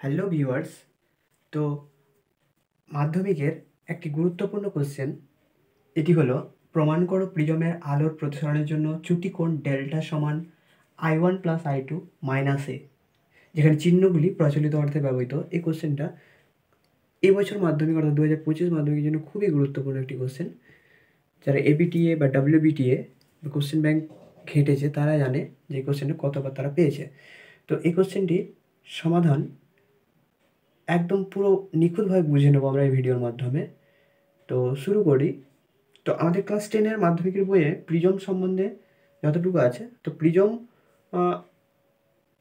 Hello viewers. তো মাধ্যমিকের একটি গুরুত্বপূর্ণ কোশ্চেন এটি হলো, প্রমাণ করো প্রিজমের আলোর প্রতিসরণের জন্য চ্যুতি কোণ ডেল্টা সমান I1 প্লাস I2 মাইনাস এ, যেখানে চিহ্নগুলি প্রচলিত অর্থে ব্যবহৃত। এই কোশ্চেনটা এবছর মাধ্যমিক অর্থাৎ 2025 মাধ্যমিকের জন্য খুবই গুরুত্বপূর্ণ একটি কোশ্চেন। যারা ABTA বা WBTA বা কোশ্চেন ব্যাংক ঘেঁটেছে তারা জানে যে এই কোশ্চেনটা কতবার তারা পেয়েছে। তো এই কোশ্চেনটি সমাধান একদম পুরো নিখুঁতভাবে বুঝে নেবো আমরা এই ভিডিওর মাধ্যমে। তো শুরু করি। তো আমাদের ক্লাস 10-এর মাধ্যমিকের বইয়ে প্রিজম সম্বন্ধে যতটুকু আছে, তো প্রিজম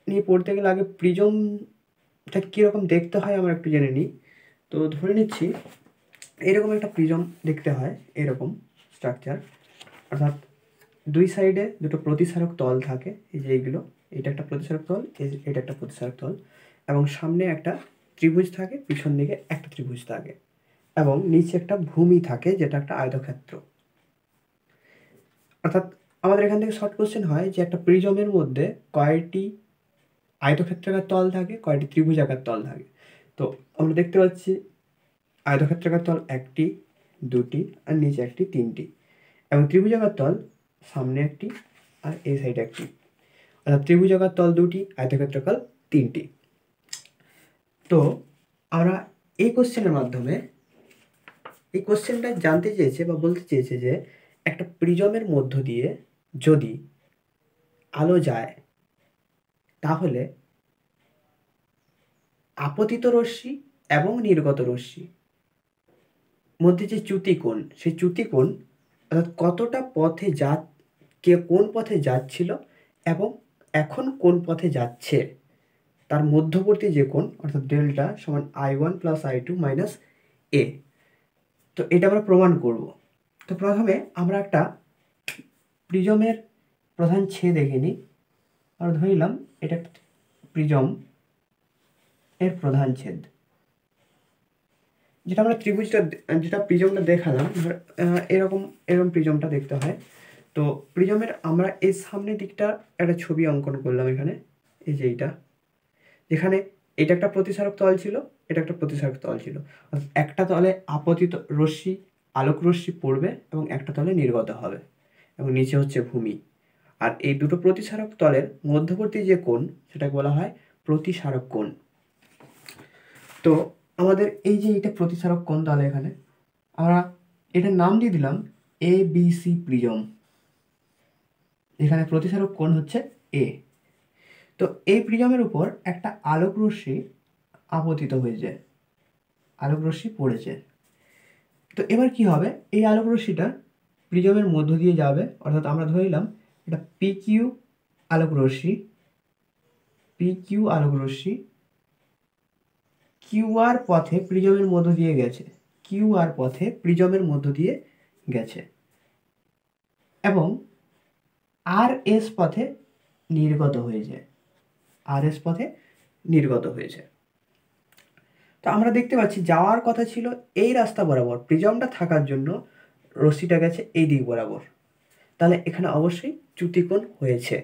নিয়ে পড়তে গেলে আগে প্রিজমটা কীরকম দেখতে হয় আমরা একটু জেনে নিই। তো ধরে নিচ্ছি এরকম একটা প্রিজম দেখতে হয়, এরকম স্ট্রাকচার, অর্থাৎ দুই সাইডে দুটো প্রতিসারক তল থাকে। এই যে এইগুলো, এটা একটা প্রতিসারক তল, এটা একটা প্রতিসারক তল, এবং সামনে একটা ত্রিভুজ থাকে, পিছন দিকে একটা ত্রিভুজ থাকে, এবং নিচে একটা ভূমি থাকে যেটা একটা আয়তক্ষেত্র। অর্থাৎ আমাদের এখান থেকে শর্ট কোশ্চেন হয় যে একটা প্রিজমের মধ্যে কয়টি আয়তক্ষেত্রাকার তল থাকে, কয়টি ত্রিভুজাকার তল থাকে। তো আমরা দেখতে পাচ্ছি আয়তক্ষেত্রাকার তল একটি, দুটি, আর নিচে একটি, তিনটি, এবং ত্রিভুজাকার তল সামনে একটি আর এই সাইডে একটি। অর্থাৎ ত্রিভুজাকার তল দুটি, আয়তক্ষেত্রাকার তিনটি। তো আমরা এই কোশ্চেনের মাধ্যমে এই কোশ্চেনটা জানতে চেয়েছে বা বলতে চেয়েছে যে একটা প্রিজমের মধ্য দিয়ে যদি আলো যায় তাহলে আপতিত রশ্মি এবং নির্গত রশ্মি মধ্যে যে চ্যুতিকোণ, সেই চ্যুতিকোণ অর্থাৎ কতটা পথে কে কোন পথে যাচ্ছিল এবং এখন কোন পথে যাচ্ছে, তার মধ্যবর্তী যে কোণ অর্থাৎ ডেল্টা সমান I1 প্লাস I2 মাইনাস এ। তো এটা আমরা প্রমাণ করব। তো প্রথমে আমরা একটা প্রিজমের প্রধান ছেদ দেখে নিই। আমরা ধরে নিলাম এটা প্রিজম এর প্রধান ছেদ, যেটা আমরা যেটা প্রিজমটা দেখালাম, এরকম প্রিজমটা দেখতে হয়। তো প্রিজমের আমরা এই সামনের দিকটা একটা ছবি অঙ্কন করলাম এখানে, এই যে এইটা, যেখানে এটা একটা প্রতিসারক তল ছিল, এটা একটা প্রতিসারক তল ছিল। একটা তলে আপতিত রশ্মি, আলোক রশ্মি পড়বে এবং একটা তলে নির্গত হবে, এবং নিচে হচ্ছে ভূমি। আর এই দুটো প্রতিসারক তলের মধ্যবর্তী যে কোণ সেটাকে বলা হয় প্রতিসারক কোণ। তো আমাদের এই যে এটা প্রতিসারক কোণ, তাহলে এখানে আমরা এটার নাম দিয়ে দিলাম ABC প্রিজম। এখানে প্রতিসারক কোণ হচ্ছে এ। তো এই প্রিজমের উপর একটা আলোক রশ্মি আপতিত হয়েছে, আলোক রশ্মি পড়েছে। তো এবার কি হবে, এই আলোক রশ্মিটা প্রিজমের মধ্য দিয়ে যাবে, অর্থাৎ আমরা ধরে নিলাম এটা PQ আলোক রশ্মি, QR পথে প্রিজমের মধ্য দিয়ে গেছে, QR পথে প্রিজমের মধ্য দিয়ে গেছে, এবং RS পথে নির্গত হয়েছে, RS পথে নির্গত হয়েছে। তো আমরা দেখতে পাচ্ছি যাওয়ার কথা ছিল এই রাস্তা বরাবর, প্রিজমটা থাকার জন্য রশ্মিটা গেছে এই দিক বরাবর, তাহলে এখানে অবশ্যই চ্যুতিকোণ হয়েছে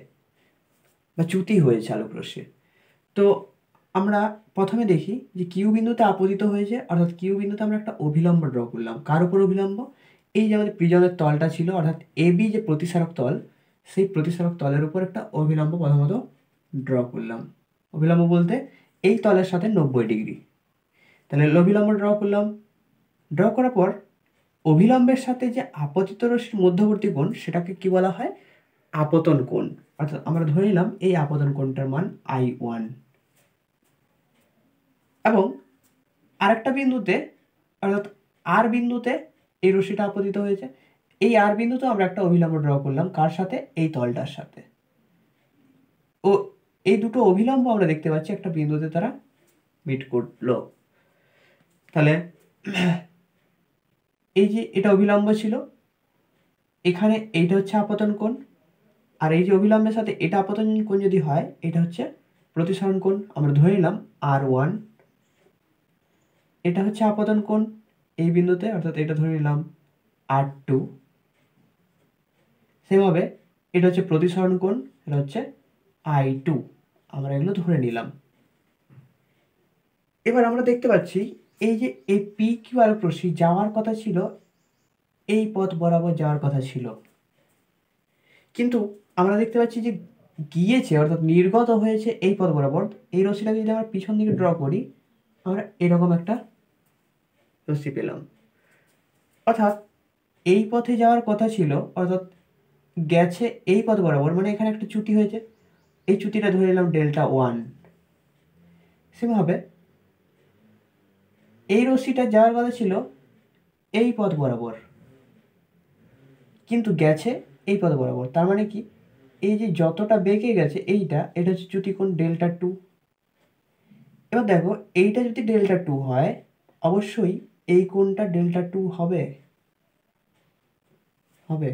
বা চ্যুতি হয়েছে আলোক রশ্মির। তো আমরা প্রথমে দেখি যে কিউ বিন্দুতে আপতিত হয়েছে, অর্থাৎ কিউ বিন্দুতে আমরা একটা অভিলম্ব ড্র করলাম। কার উপর অভিলম্ব? এই যে আমাদের প্রিজমের তলটা ছিল, অর্থাৎ AB যে প্রতিসারক তল, সেই প্রতিসারক তলের উপর একটা অভিলম্ব প্রথমত ড্র করলাম। অভিলম্ব বলতে এই তলের সাথে 90 ডিগ্রি। তাহলে অভিলম্ব ড্র করলাম। ড্র করার পর অভিলম্বের সাথে যে আপতিত রশ্মির মধ্যবর্তী কোণ সেটাকে কি বলা হয়? আপতন কোণ। অর্থাৎ আমরা ধরে নিলাম এই আপতন কোণটার মান I1। এবং আরেকটা বিন্দুতে, অর্থাৎ আর বিন্দুতে এই রশ্মিটা আপতিত হয়েছে। এই আর বিন্দুতে আমরা একটা অভিলম্ব ড্র করলাম, কার সাথে? এই তলটার সাথে। ও এই দুটো অভিলম্ব আমরা দেখতে পাচ্ছি একটা বিন্দুতে তারা মিট করলো। তাহলে এই যে এটা অভিলম্ব ছিল, এখানে এইটা হচ্ছে আপতন কোণ, আর এই যে অভিলম্বের সাথে এটা আপতন কোণ যদি হয়, এটা হচ্ছে প্রতিসরণ কোণ। আমরা ধরে নিলাম R1, এটা হচ্ছে আপতন কোণ এই বিন্দুতে, অর্থাৎ এটা ধরে নিলাম R2। সেভাবে এটা হচ্ছে প্রতিসরণ কোণ, এটা হচ্ছে I2। আমরা এগুলো ধরে নিলাম। এবার আমরা দেখতে পাচ্ছি এই যে এই পি কিউ আর রশ্মি যাওয়ার কথা ছিল, এই পথ বরাবর যাওয়ার কথা ছিল, কিন্তু আমরা দেখতে পাচ্ছি যে গিয়েছে অর্থাৎ নির্গত হয়েছে এই পথ বরাবর। এই রশ্মিটাকে যদি আমরা পিছন দিকে ড্র করি, আমরা এরকম একটা রশ্মি পেলাম। অর্থাৎ এই পথে যাওয়ার কথা ছিল, অর্থাৎ গেছে এই পথ বরাবর, মানে এখানে একটা চ্যুতি হয়েছে, এই চ্যুতিটা ধরে নিলাম ডেল্টা ওয়ান। সেভাবে এই রশ্মিটা যাওয়ার কথা ছিল এই পথ বরাবর, কিন্তু গেছে এই পথ বরাবর। তার মানে কি, এই যে যতটা বেঁকে গেছে এটা হচ্ছে চ্যুতিকোণ ডেল্টা টু। এবার দেখো এইটা যদি ডেল্টা টু হয়, অবশ্যই এই কোণটা ডেল্টা টু হবে হবে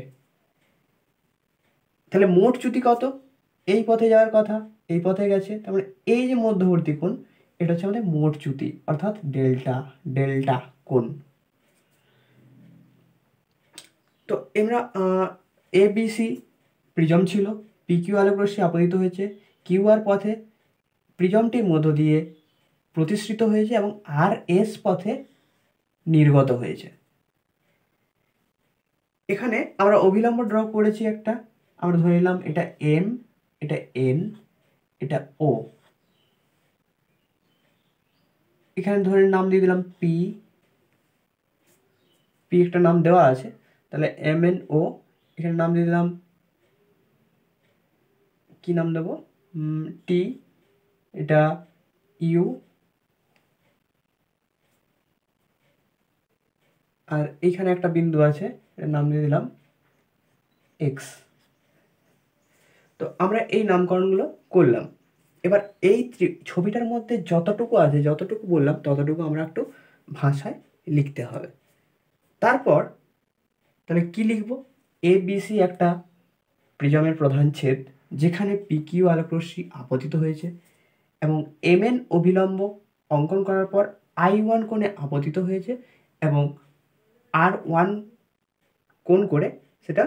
তাহলে মোট চ্যুতি কত? এই পথে যাওয়ার কথা, এই পথে গেছে, তার মানে এই যে মধ্যবর্তী কোণ, এটা হচ্ছে আমাদের মোট চ্যুতি, অর্থাৎ ডেল্টা ডেল্টা কোণ। তো আমরা এ বি সি প্রিজম ছিল, পি কিউ আলোক রশ্মি আপতিত হয়েছে কিউ আর পথে, প্রিজমটির মধ্য দিয়ে প্রতিসৃত হয়েছে এবং আর এস পথে নির্গত হয়েছে। এখানে আমরা অভিলম্ব ড্র করেছি একটা, আমরা ধরে নিলাম এটা এম, এটা এন, এটা ও। এখানে ধরে নাম দিয়ে দিলাম পি, পি একটা নাম দেওয়া আছে, তাহলে এম এন ও। এখানে নাম দিয়ে দিলাম, কি নাম দেবো, টি, এটা ইউ, আর এইখানে একটা বিন্দু আছে, এর নাম দিয়ে দিলাম এক্স। তো আমরা এই নামকরণগুলো করলাম। এবার এই ছবিটার মধ্যে যতটুকু আছে, যতটুকু বললাম ততটুকু আমরা একটু ভাষায় লিখতে হবে। তারপর তাহলে কি লিখব? এ বি সি একটা প্রিজমের প্রধান ছেদ, যেখানে পি কিউ আলোক রশ্মি আপতিত হয়েছে এবং এম এন অভিলম্ব অঙ্কন করার পর আই ওয়ান কোণে আপতিত হয়েছে এবং আর ওয়ান কোণ করে সেটা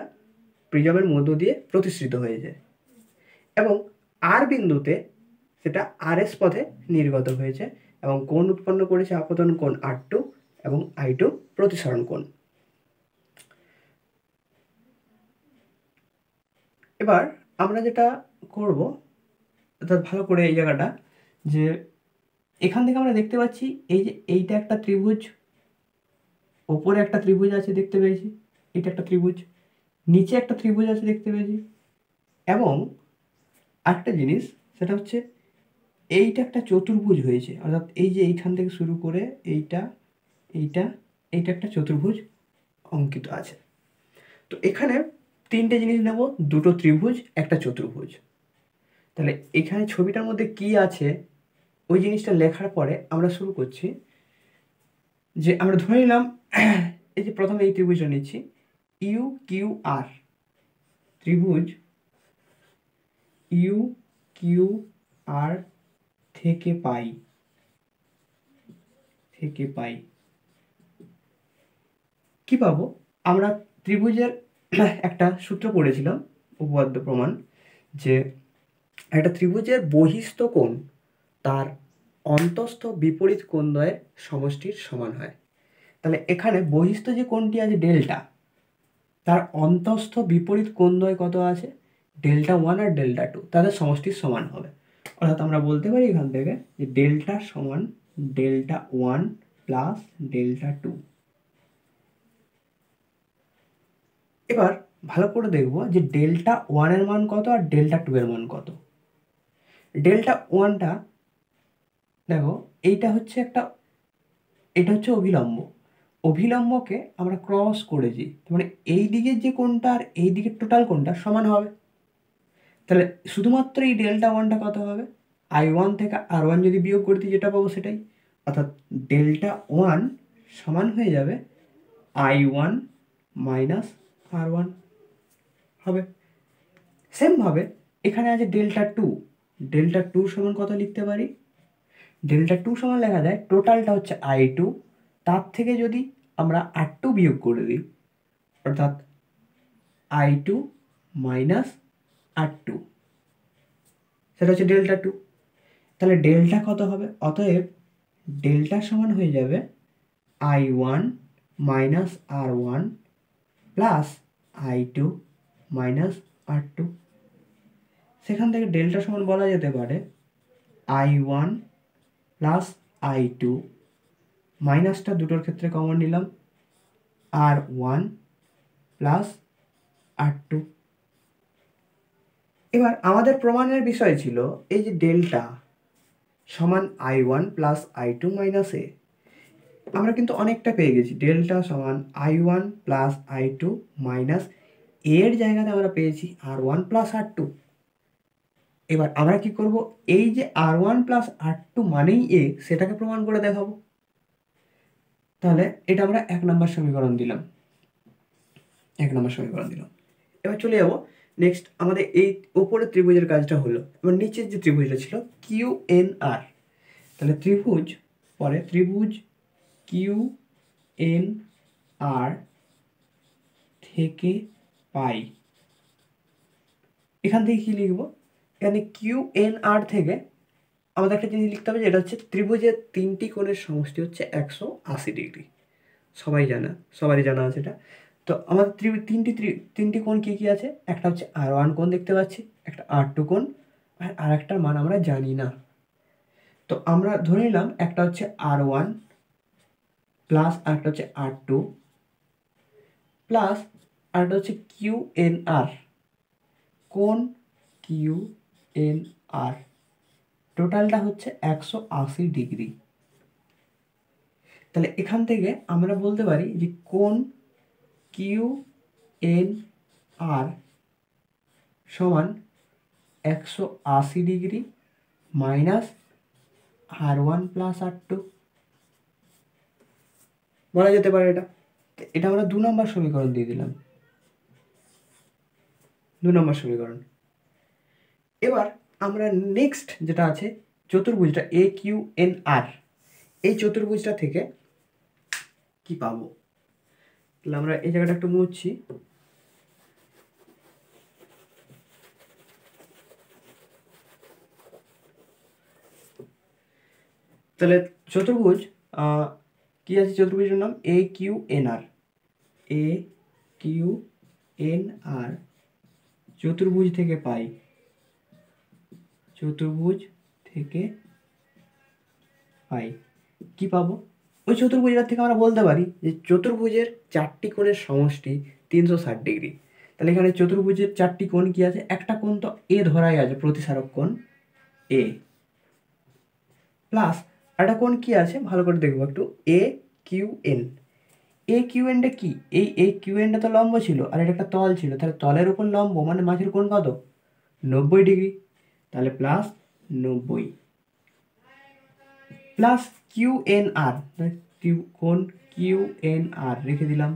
প্রিজমের মধ্য দিয়ে প্রতিসৃত হয়েছে এবং আর বিন্দুতে সেটা আর এস পথে নির্গত হয়েছে এবং কোণ উৎপন্ন করেছে আপতন কোণ আর টু এবং আই টু প্রতিসরণ কোণ। এবার আমরা যেটা করব, অর্থাৎ ভালো করে এই জায়গাটা, যে এখান থেকে আমরা দেখতে পাচ্ছি এই যে এইটা একটা ত্রিভুজ, ওপরে একটা ত্রিভুজ আছে দেখতে পেয়েছি, এটা একটা ত্রিভুজ, নিচে একটা ত্রিভুজ আছে দেখতে পেয়েছি, এবং একটা জিনিস সেটা হচ্ছে এইটা একটা চতুর্ভুজ হয়েছে, অর্থাৎ এই যে এইখান থেকে শুরু করে এইটা এইটা এইটা একটা চতুর্ভুজ অঙ্কিত আছে। তো এখানে তিনটে জিনিস নেব, দুটো ত্রিভুজ, একটা চতুর্ভুজ। তাহলে এখানে ছবিটার মধ্যে কি আছে ওই জিনিসটা লেখার পরে আমরা শুরু করছি, যে আমরা ধরে নিলাম এই যে প্রথমে এই ত্রিভুজটা নিচ্ছি, ইউ কিউ আর ত্রিভুজ, ইউ কিউ আর থেকে পাই কি পাবো? আমরা ত্রিভুজের একটা সূত্র পড়েছিলাম, উপপাদ্য প্রমাণ, যে একটা ত্রিভুজের বহিস্থ কোণ তার অন্তস্থ বিপরীত কোণদ্বয়ের সমষ্টির সমান হয়। তাহলে এখানে বহিস্থ যে কোণটি আছে ডেল্টা, তার অন্তস্থ বিপরীত কোণদ্বয় কত আছে? ডেল্টা ওয়ান আর ডেল্টা টু, তাদের সমষ্টির সমান হবে। অর্থাৎ আমরা বলতে পারি এখান থেকে যে ডেল্টা সমান delta one plus delta two. এবার ভালো করে দেখব যে ডেল্টা ওয়ানের মান কত আর ডেল্টা টু এর মান কত। ডেল্টা ওয়ানটা দেখো, এটা হচ্ছে অভিলম্ব, অভিলম্বকে আমরা ক্রস করেছি, মানে এই দিকের যে কোণটা আর এই দিকের টোটাল কোণটা সমান হবে। তাহলে শুধুমাত্র এই ডেল্টা ওয়ানটা কত হবে? আই ওয়ান থেকে আর ওয়ান যদি বিয়োগ করতে যেটা পাবো সেটাই, অর্থাৎ ডেল্টা ওয়ান সমান হয়ে যাবে I one minus R one হবে। সেমভাবে এখানে আছে ডেল্টা টু, ডেল্টা টু সমান কত লিখতে পারি? ডেল্টা টু সমান লেখা যায় টোটালটা হচ্ছে আই টু, তার থেকে যদি আমরা আর টু বিয়োগ করে দিই, অর্থাৎ I two minus R two, সেটা হচ্ছে ডেল্টা টু। তাহলে ডেল্টা কত হবে? অতএব ডেল্টা সমান হয়ে যাবে I1 minus R1 plus I2 minus R2। সেখান থেকে ডেল্টা সমান বলা যেতে পারে I1 প্লাস I2, মাইনাসটা দুটোর ক্ষেত্রে কমন নিলাম, R1 প্লাস R2। এবার আমাদের প্রমাণের বিষয় ছিল এই যে ডেল্টা সমান I1 প্লাস I2 মাইনাস এ, আমরা কিন্তু অনেকটা পেয়ে গেছি। ডেল্টা সমান I1 প্লাস I2 মাইনাস এর জায়গাতে আমরা পেয়েছি R1 প্লাস R2। এবার আমরা কি করব, এই যে R1 প্লাস R2 মানেই এ, সেটাকে প্রমাণ করে দেখাবো। তাহলে এটা আমরা 1 নম্বর সমীকরণ দিলাম। এবার চলে যাব নেক্সট, আমাদের এই ওপরের ত্রিভুজের কাজটা হলো। এবার নিচের যে ত্রিভুজটা ছিল QNR, তাহলে ত্রিভুজ QNR থেকে পাই। এখান থেকে কি লিখব, এখানে QNR থেকে আমাদের একটা জিনিস লিখতে হবে, যে এটা হচ্ছে ত্রিভুজের 3টি কোণের সমষ্টি হচ্ছে 180 ডিগ্রি। সবারই জানা আছে এটা। তো আমাদের তিনটি কোণ কি কি আছে, একটা হচ্ছে R1 কোণ দেখতে পাচ্ছি, একটা R2 কোণ, আর আরেকটার মান আমরা জানি না। তো আমরা ধরে নিলাম একটা হচ্ছে R1 প্লাস আরেকটা হচ্ছে R2 প্লাস আরেকটা হচ্ছে QNR, কোণ QNR টোটালটা হচ্ছে 180 ডিগ্রি। তাহলে এখান থেকে আমরা বলতে পারি যে কোণ QNR সমান 180 degree minus R1 plus R2 বলা যেতে পারে। এটা আমরা 2 নম্বর সমীকরণ দিয়ে দিলাম, 2 নম্বর সমীকরণ। এবার আমরা নেক্সট যেটা আছে চতুর্ভুজটা AQNR, এই চতুর্ভুজটা থেকে কি পাবো, তাহলে আমরা এই জায়গাটা একটু মুছছি। তাহলে চতুর্ভুজ কি আছে, চতুর্ভুজের নাম AQNR। চতুর্ভুজ থেকে পাই, কি পাবো, ওই চতুর্ভুজটার থেকে আমরা বলতে পারি যে চতুর্ভুজের 4টি কোণের সমষ্টি 360 ডিগ্রি। তাহলে এখানে চতুর্ভুজের 4টি কোণ কি আছে, একটা কোণ তো এ ধরাই আছে, প্রতিসারক কোণ এ, প্লাস একটা কোণ কি আছে ভালো করে দেখবো একটু, AQN। AQNটা কি, এই QNটা তো লম্ব ছিল আর এটা একটা তল ছিল, তাহলে তলের উপর লম্ব মানে মাঝের কোণ কত, 90 ডিগ্রি। তাহলে প্লাস 90 প্লাস QNR, কোণ QNR রেখে দিলাম,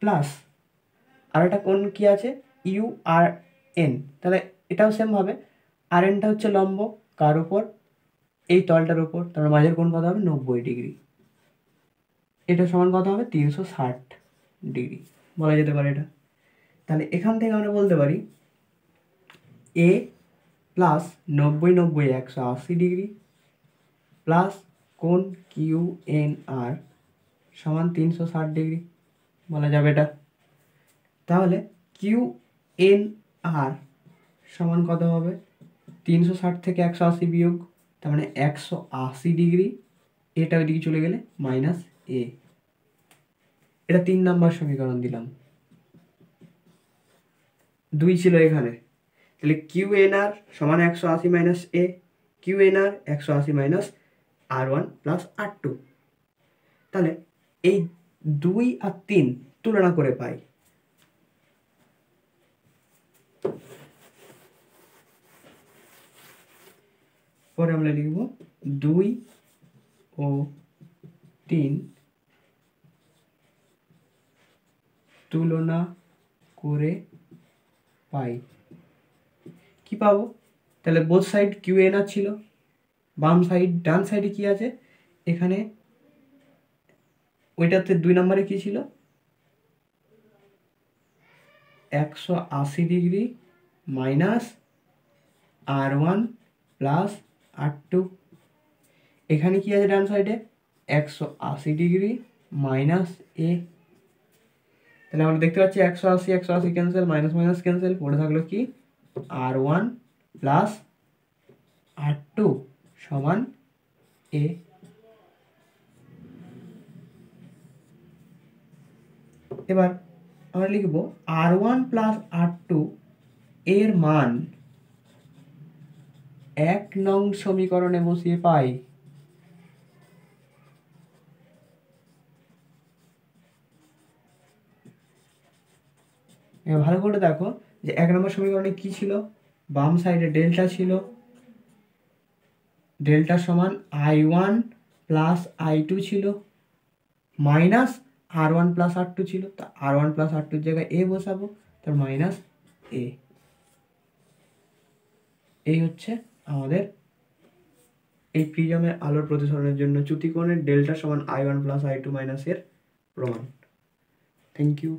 প্লাস আর একটা কোণ কি আছে URN, তাহলে এটাও সেম ভাবে RNটা হচ্ছে লম্ব কার উপর, এই তলটার উপর, তাহলে মাঝের কোণ কত হবে 90 ডিগ্রি। এটা সমান কত হবে 360 ডিগ্রি বলা যেতে পারে এটা। তাহলে এখান থেকে আমরা বলতে পারি A প্লাস 90 90 180 ডিগ্রি প্লাস কোণ QNR সমান 360 ডিগ্রি বলা যাবে এটা। তাহলে QNR সমান কত হবে, 360 থেকে 180 বিয়োগ, তার মানে 180 ডিগ্রি, এটা ওইদিকে চলে গেলে মাইনাস এ। এটা 3 নম্বর সমীকরণ দিলাম, 2 ছিল এখানে। তাহলে QNR সমান 180 মাইনাস এ, QNR 180 minus R1 plus R2। তাহলে এই 2 আর 3 তুলনা করে পাই, পরে আমরা লিখব 2 ও 3 তুলনা করে পাই, কি পাবো, তাহলে বোথ সাইড QNR ছিল, ডান সাইডে কি আছে, এখানে ওইটাতে 2 নম্বরে কি ছিল 180 degree minus R1 plus R2, এখানে কি আছে ডান সাইডে 180 ডিগ্রি মাইনাস এ, তাহলে আমরা দেখতে পাচ্ছি 180 ক্যান্সেল, মাইনাস মাইনাস ক্যান্সেল, পড়ে থাকলো কি R1 প্লাস R2 সমান এ। এবার আমরা লিখব R1 প্লাস R2 এর মান 1 নং সমীকরণে বসিয়ে পাই। এবার ভালো করে দেখো যে 1 নম্বর সমীকরণে কি ছিল, বাম সাইডে ডেল্টা ছিল, ডেল্টা সমান I1 প্লাস I2 ছিল, মাইনাস R1 প্লাস R2 ছিল, তা R1 প্লাস R2 জায়গায় এ বসাবো, তার মাইনাস এ। এই হচ্ছে আমাদের এই প্রিজমের আলোর প্রতিসরণের জন্য চ্যুতিকোণের ডেল্টা সমান I1 প্লাস I2 মাইনাস এর প্রমাণ। Thank you.